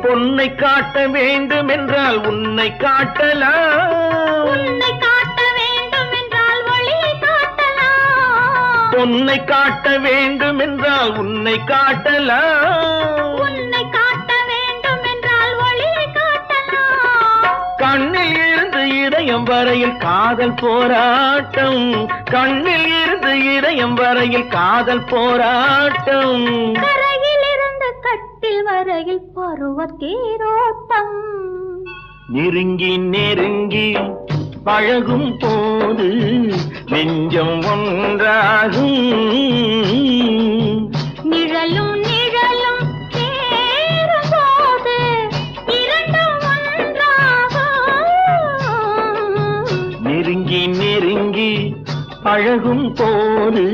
பொன்னை காட்ட வேண்டும் என்றால் உன்னை காட்டலாம். உன்னை காட்ட வேண்டும் என்றால் ஒளியை காட்டலாம். பொன்னை காட்ட வேண்டும் என்றால் உன்னை காட்டலாம். உன்னை காட்ட வேண்டும் என்றால் ஒளியை காட்டலாம். கண்ணில் இருந்து இதயம் வரையில் காதல் போராட்டம். கண்ணில் இருந்து இதயம் வரையில் காதல் போராட்டம். கரையில் இருந்து கட்டில் வரையில் பருவ தேரோட்டம். நெருங்கி நெருங்கி பழகும் போது நெஞ்சம் ஒன்றாகும். நிழலும் நிழலும் சேரும் போது இரண்டும் ஒன்றாகும். நெருங்கி நெருங்கி பழகும் போது